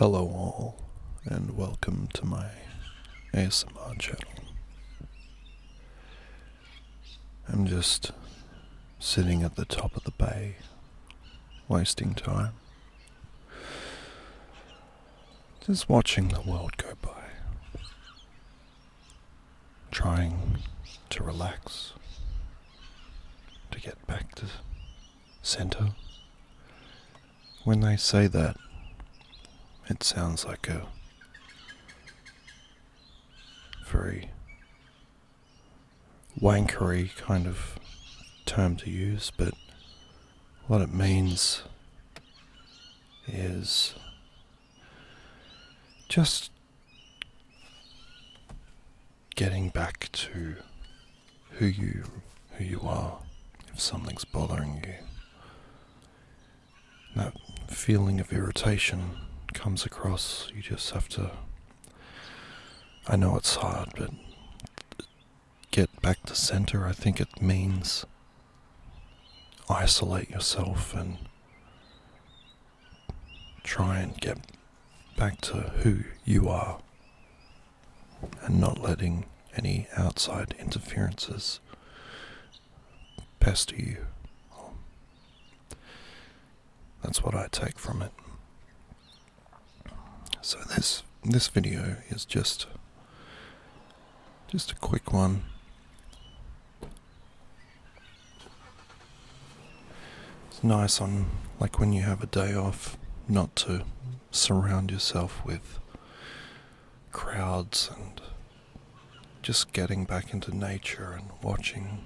Hello all, and welcome to my ASMR channel. I'm just sitting at the top of the bay, wasting time. Just watching the world go by. Trying to relax, to get back to center. When they say that, it sounds like a very wankery kind of term to use, but what it means is just getting back to who you are if something's bothering you. That feeling of irritation comes across, you just have to, I know it's hard, but get back to center. I think it means isolate yourself and try and get back to who you are and not letting any outside interferences pester you. That's what I take from it. So this video is just a quick one. It's nice on, like, when you have a day off, not to surround yourself with crowds and just getting back into nature and watching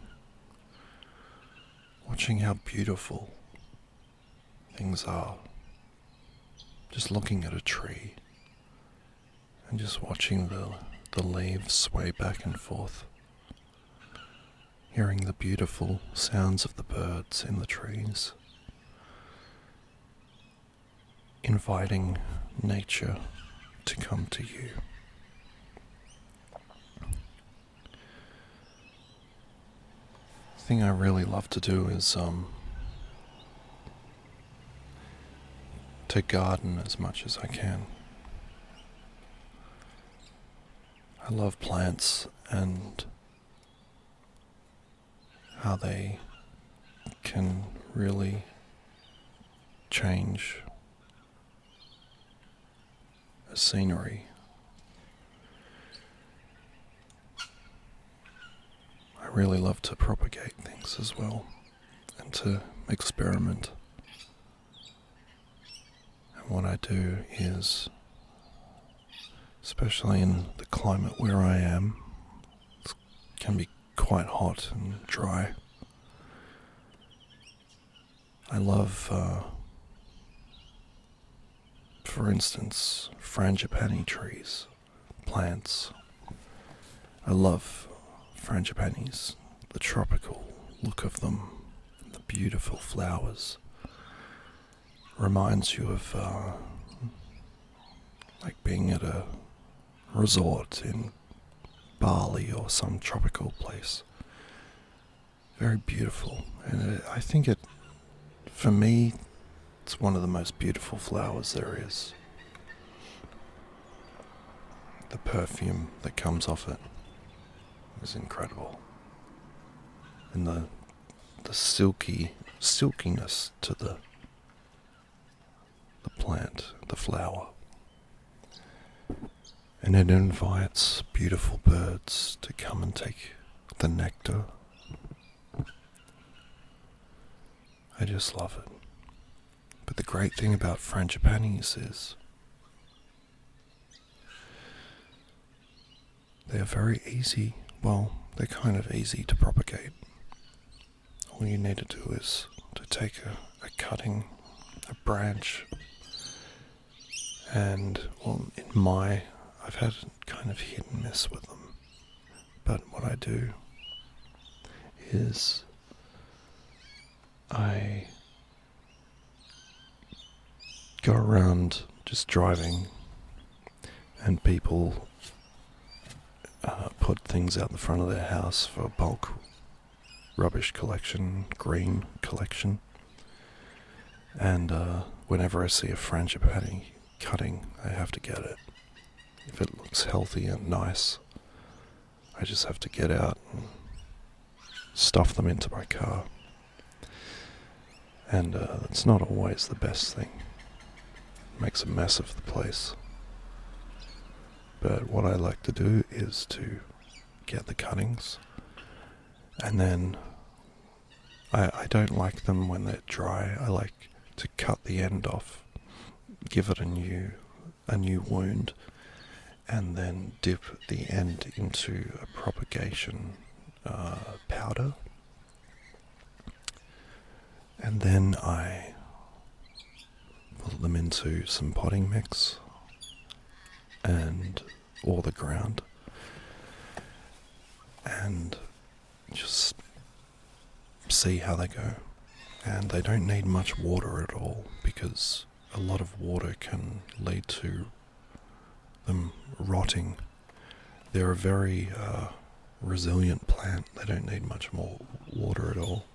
how beautiful things are. Just looking at a tree and just watching the leaves sway back and forth. Hearing the beautiful sounds of the birds in the trees. Inviting nature to come to you. The thing I really love to do is to garden as much as I can. I love plants and how they can really change a scenery. I really love to propagate things as well and to experiment. And what I do is, especially in the climate where I am, it can be quite hot and dry. I love, for instance, Frangipani trees, plants. I love Frangipanis, the tropical look of them, the beautiful flowers. Reminds you of like being at a resort in Bali or some tropical place. Very beautiful, and I think it, for me, it's one of the most beautiful flowers there is. The perfume that comes off it is incredible, and the silkiness to the plant, the flower. And it invites beautiful birds to come and take the nectar. I just love it. But the great thing about Frangipanis is they're very easy. Well, they're kind of easy to propagate. All you need to do is to take a cutting, a branch, and, well, I've had kind of hit and miss with them, but what I do is I go around just driving, and people put things out the front of their house for bulk rubbish collection, green collection, and whenever I see a frangipani cutting, I have to get it. If it looks healthy and nice, I just have to get out and stuff them into my car. And it's not always the best thing. It makes a mess of the place. But what I like to do is to get the cuttings, and then I don't like them when they're dry. I like to cut the end off, give it a new wound, and then dip the end into a propagation powder. And then I put them into some potting mix or the ground, and just see how they go. And they don't need much water at all, because a lot of water can lead to them rotting. They're a very resilient plant. They don't need much more water at all.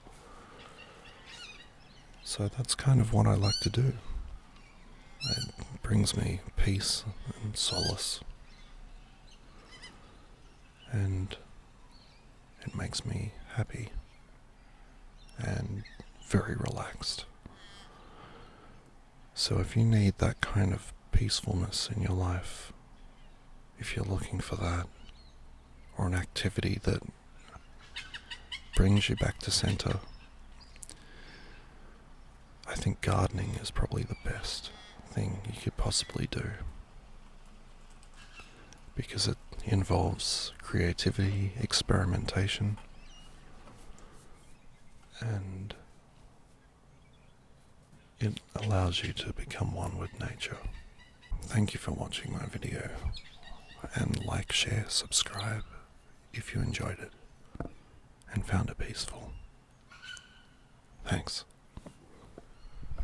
So that's kind of what I like to do. It brings me peace and solace, and it makes me happy and very relaxed. So if you need that kind of peacefulness in your life, if you're looking for that, or an activity that brings you back to center, I think gardening is probably the best thing you could possibly do, because it involves creativity, experimentation, and it allows you to become one with nature. Thank you for watching my video, and like, share, subscribe if you enjoyed it and found it peaceful. Thanks.